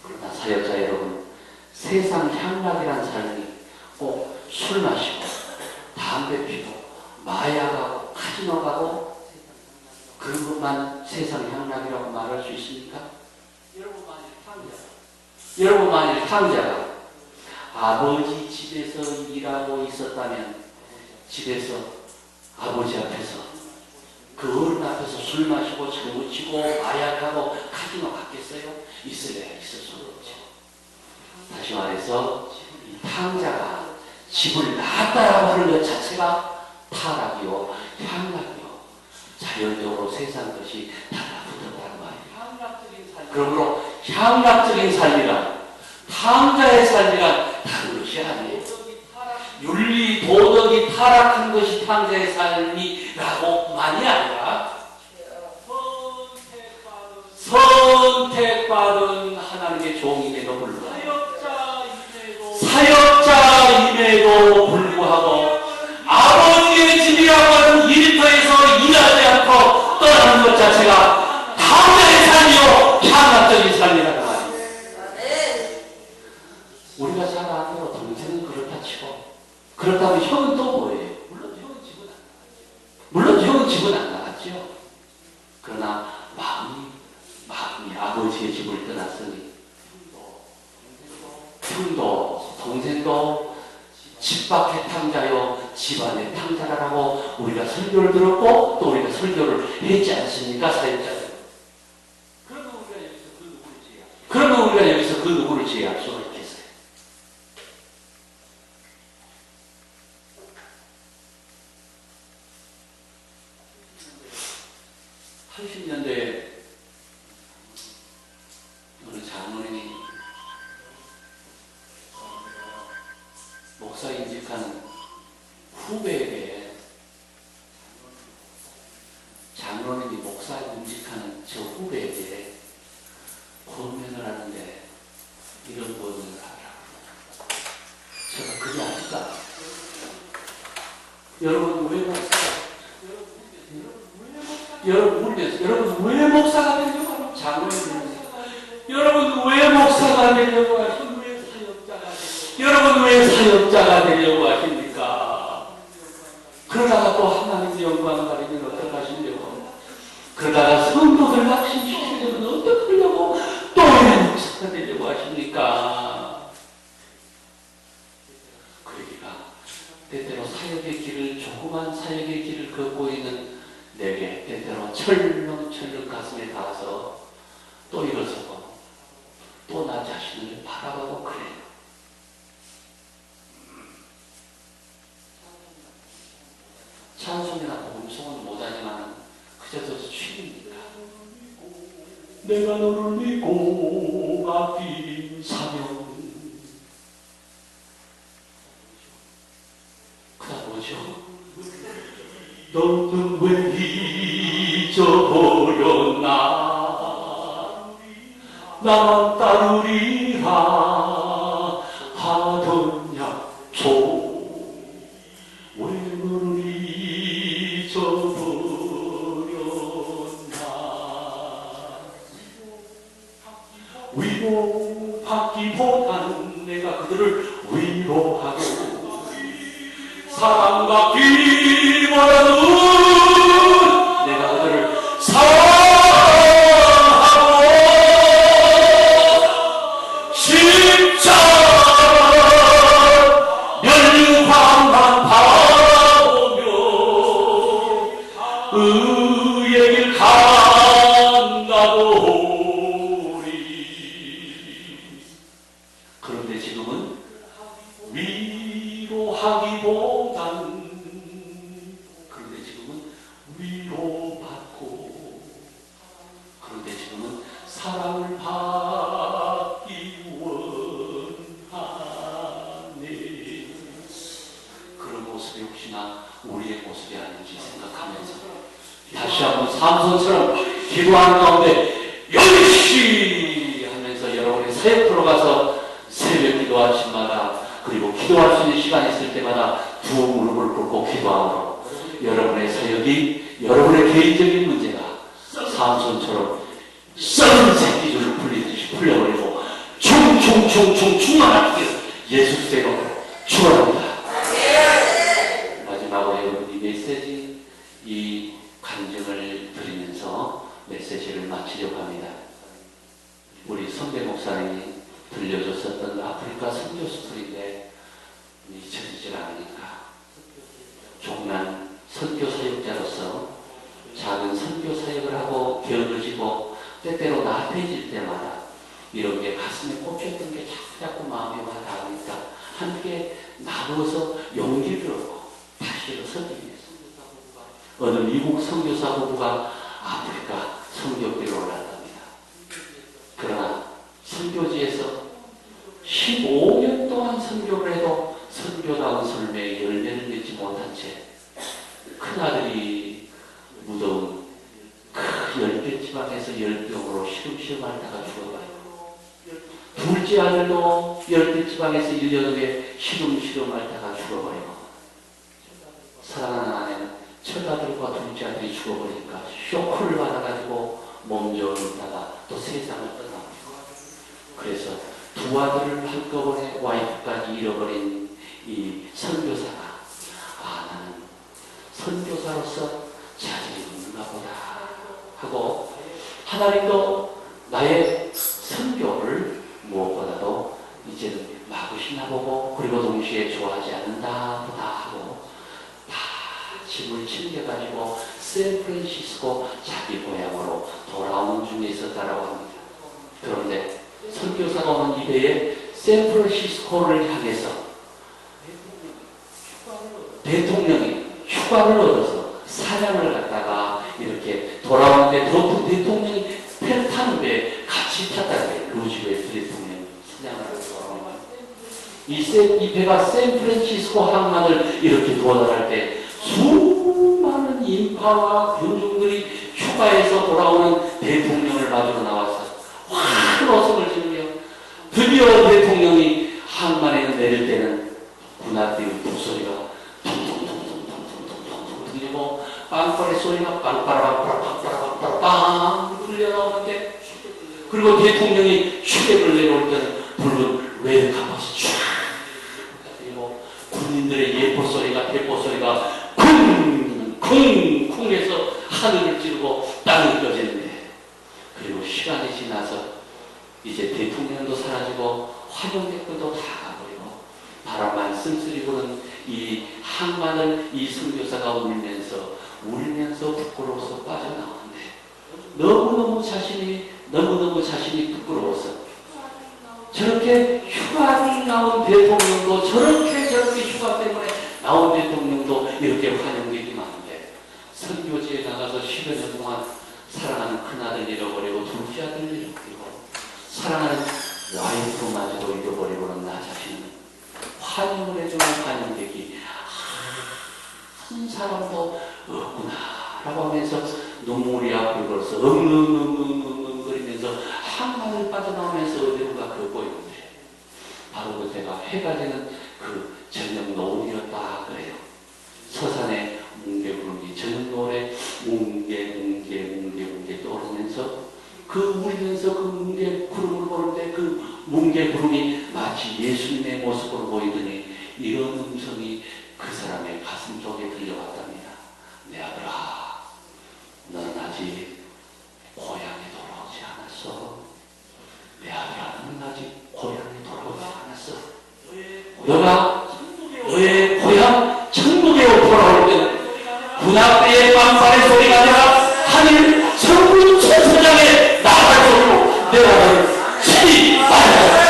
그러나 사역자 여러분, 세상 향락이라는 삶이 꼭 술 마시고 담배 피고 마약하고 카지노 가고 그런 것만 세상 향락이라고 말할 수 있습니까? 여러분 만일 탕자가 아버지 집에서 일하고 있었다면 집에서 아버지 앞에서 그 어른 앞에서 술 마시고 장구 치고 마약하고 카지노 갔겠어요? 있을래야 있을 수 없죠. 다시 말해서 이 탕자가 집을 나갔다라고 하는 것 자체가 타락이요 향락이요 자연적으로 세상 것이 달라붙었다는 말이에요. 그러므로 향락적인 삶이란 탕자의 삶이란 다른 것이 아니에요. 윤리, 도덕이 타락한 것이 탕자의 삶이라고만이 아니라 선택받은 하나님의 종임에도 불구하고 사역자임에도 불구하고 아버지의 집이라고 하는 일터에서 일하지 않고 떠나는 것 자체가 탕자의 삶이요 향락적인 삶이라고 말이에요. 우리가 잘 아는 대로 동생은 그렇다 치고 그렇다면 형은 또 뭐예요? 물론 형은 집은 안 나갔죠. 그러나 마음이 아버지의 집을 떠났으니 형도 동생도 집 밖의 탕자요 집안의 탕자라고 우리가 설교를 들었고 또 우리가 설교를 했지 않습니까? 사역자들. 그러면 우리가 여기서 그 누구를 제외할 수가 있겠어요? 80년대에 어느 장로님이 목사 인직하는 후배에게 장로님이 목사 인직하는 저 후배에게 권면을 하는데 이런 권면을 하더라고요. 제가 그게 아닐까? 여러분 왜 목사가 여러분 왜 목사가 되려고 하는 장로님 여러분 왜 목사가 되려고 하십니까? 여러분 왜 사역자가 되려고 하십니까? 그러다가 또 하나님의 영광을 가리면 어떡하시려고? 그러다가 성도들 낙심시키려면 어떡하려고 또 이런 목사가 되려고 하십니까? 그 얘기가 때때로 사역의 길을, 조그만 사역의 길을 걷고 있는 내게 때때로 철렁철렁 가슴에 닿아서 또 일어서고 또 나 자신을 바라보고 그래요. 찬송이나 복음송은 못하지만 그저 취미입니까? 내가 너를 믿고 맡긴 사명. 그다음 뭐죠? 너는 왜 잊어버렸나? 나만 따르리라 하던 약속 왜 너를 잊어버렸나? 위로받기보다는 내가 그들을 위로하고 사랑받기보다는 내가 그들을 사랑하고 십자가 멸류관만 바라보며 의의 길 간다고리. 그런데 지금은 위로하기보다는 위로받고, 그런데 지금은 사랑을 받기 원하네. 그런 모습이 혹시나 우리의 모습이 아닌지 생각하면서 다시 한번 삼손처럼 기도하는 가운데 열심히 하면서 여러분이 사역 들어가서 새벽 기도 아침마다 그리고 기도할 수 있는 시간이 있을 때마다 두 무릎을 꿇고 기도하므로 여러분의 사역이, 여러분의 개인적인 문제가 삼손처럼 썩은 새끼줄을 풀리듯이 풀려버리고 충충충충 충만하게 예수께로 축원합니다. 마지막으로 여러분 이 메시지, 이 간증을 드리면서 메시지를 마치려고 합니다. 우리 선배 목사님이 들려줬었던 아프리카 선교 스토리인데 잊혀지질 않으니까 종난 선교 사역자로서 작은 선교 사역을 하고 게을러지고 때때로 나태해질 때마다 이런 게 가슴에 꽂혔던 게 자꾸 마음에 와 닿으니까 함께 나누어서 용기를 얻고 다시 일어서기 위해서 어느 미국 선교사 부부가 아프리카 선교길로 올라갑니다. 그러나 선교지에서 15년 동안 선교를 해도 선교다운 설매에 열매를 맺지 못한 채 큰아들이 무더운 그 열대 지방에서 열병으로 시름시름 앓다가 죽어가요. 둘째 아들도 열대 지방에서 1년 후에 시름시름 앓다가 죽어버리고 사랑하는 아내는 첫 아들과 둘째 아들이 죽어버리니까 쇼크를 받아가지고 몸져있다가 또 세상을 떠나버리고, 그래서 두 아들을 한꺼번에 와이프까지 잃어버린 이 선교사가 나는 선교사로서 자질이 없는가 보다 하고 하나님도 나의 선교를 무엇보다도 이제는 막으시나 보고 그리고 동시에 좋아하지 않는다 보다 하고 다 짐을 챙겨가지고 샌프란시스코 자기 고향으로 돌아오는 중에 있었다라고 합니다. 그런데 선교사가 오는 이 배에 샌프란시스코를 향해서 대통령이 휴가를 얻어서 사냥을 갔다가 이렇게 돌아오는데 대통령이 배를 타는 배에 같이 탔다는 거예요. 루즈벨트 대통령이 사냥을 하고 이 배가 샌프란시스코 항만을 이렇게 도달할 때 수많은 인파와 군중들이 휴가에서 돌아오는 대통령을 맞으러 나와서 환한 어성을 지르며 드디어 대통령이 항만에 내릴 때는 군악대의 북소리가 퉁퉁퉁퉁퉁퉁퉁퉁 들리고 빵빠레 소리가 빵빠라빵빠라빵빠라빵 들려 나오는데, 그리고 대통령이 휴대를 내려올 때는 붉은 웰컴버스 쫙 그리고 군인들의 예포 소리가 대포 소리가 쿵 쿵쿵해서 하늘을 찌르고 땅을 꺼지는데, 그리고 시간이 지나서 이제 대통령도 사라지고 화정 댓글도 다 가버리고 바람만 쓸쓸히 부는 이 항만을 이 선교사가 울면서 부끄러워서 빠져나오는데, 너무너무 자신이 부끄러워서 저렇게 휴가를 나온 대통령도 저렇게 휴가 때문에 나온 대통령도 이렇게 환영되기 많은데, 선교지에 나가서 10여 년 동안 사랑하는 큰아들 잃어버리고 둘째 아들 잃어버리고 사랑하는 와이프마저도 잃어버리고는 나 자신은 환영을 해주는 환영객이 한 사람도 없구나 라고 하면서 눈물이 앞을 걸어서 거리면서 한강을 빠져나오면서 어디론가 걷고 있는데, 바로 그때가 해가 지는 그 저녁 노을이었다 그래요. 서산에 뭉게구름이 저녁 노을에 뭉게 떠오르면서 울면서 그 뭉게구름을 보는데, 그 뭉게구름이 마치 예수님의 모습으로 보이더니 이런 음성이 그 사람의 가슴 속에 들려왔답니다. 내 아들아, 너는 아직 고향에 돌아오지 않았어. 내 아들아, 너는 아직 고향에 돌아오지 않았어. 너가 너의 고향 천국에 돌아올 때는 군악대의 빵빠의 소리가 아니라 하늘 천국 천사장에 나갈 소리로 내가 너를 치리 말하라.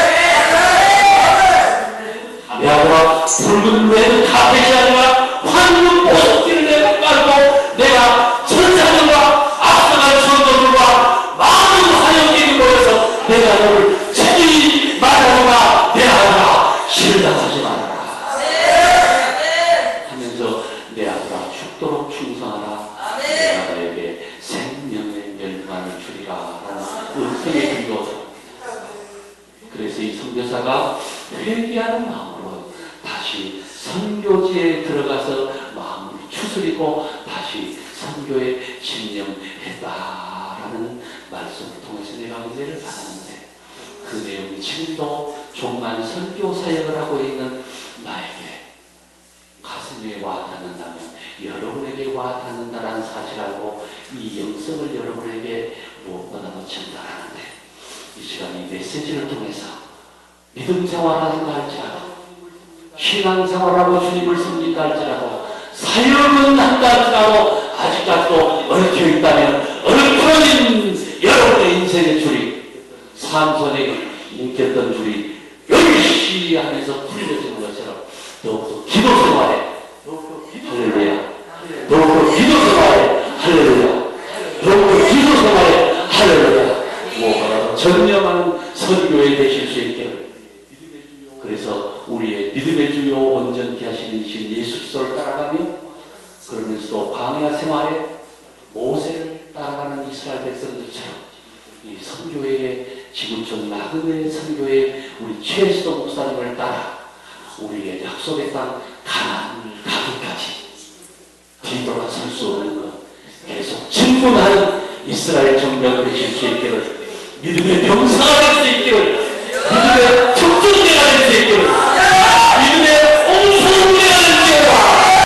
내 아들아, 붉은 외는 카펫이 아니라 황금 보석기를 내가 깔고 내가 천사들과 앞서간 성도들과 많은 환영객이 모여서 내가 너를 치리 말하노라. 내 아들아, 실당하지 말아라 하면서 내 아들아, 죽도록 충성하라. 내가 너에게 생명의 멸관을 주리라 라는 음성의 들려옵니다. 그래서 이 선교사가 회개하는 마음으로 다시 선교지에 들어가서 마음을 추스리고 다시 선교에 집념했다라는 말씀을 통해서 내가 은혜를 받았는데, 그 내용이 지금도 종만 선교 사역을 하고 있는 나에게 가슴에 와닿는다면 여러분에게 와닿는다라는 사실 알고 이 영성을 여러분에게 무엇보다도 전달하는데, 이 시간 이 메시지를 통해서 믿음 생활하는가 할지라도, 신앙 생활하고 주님을 섬긴다 할지라도, 사역은 한다 할지라도 아직까지도 얽혀 있다면 얽혀진 여러분의 인생의 줄이, 삼손에게 묶였던 줄이 열심히 하면서 풀려지는 것처럼 더욱더 기도 생활에 할렐루야, 더욱더 기도 생활에 할렐루야, 더욱더 기도 생활에 할렐루야, 무엇보다도 전념하는 선교에 되실 수 있기를. 그래서 우리의 믿음의 주요 온전케 하시는 이신 예수 그리스도를 따라가며, 그러면서도 광야 생활에 모세를 따라가는 이스라엘 백성들처럼 이 선교회의 지구촌 나그네 선교회 우리 최수도 목사님을 따라 우리의 약속의 땅 가나안을 가기까지 뒤돌아설 수 없는 것, 계속 진군하는 이스라엘 정병 되실 수 있기를, 믿음의 병사가 될 수 있기를, 믿음의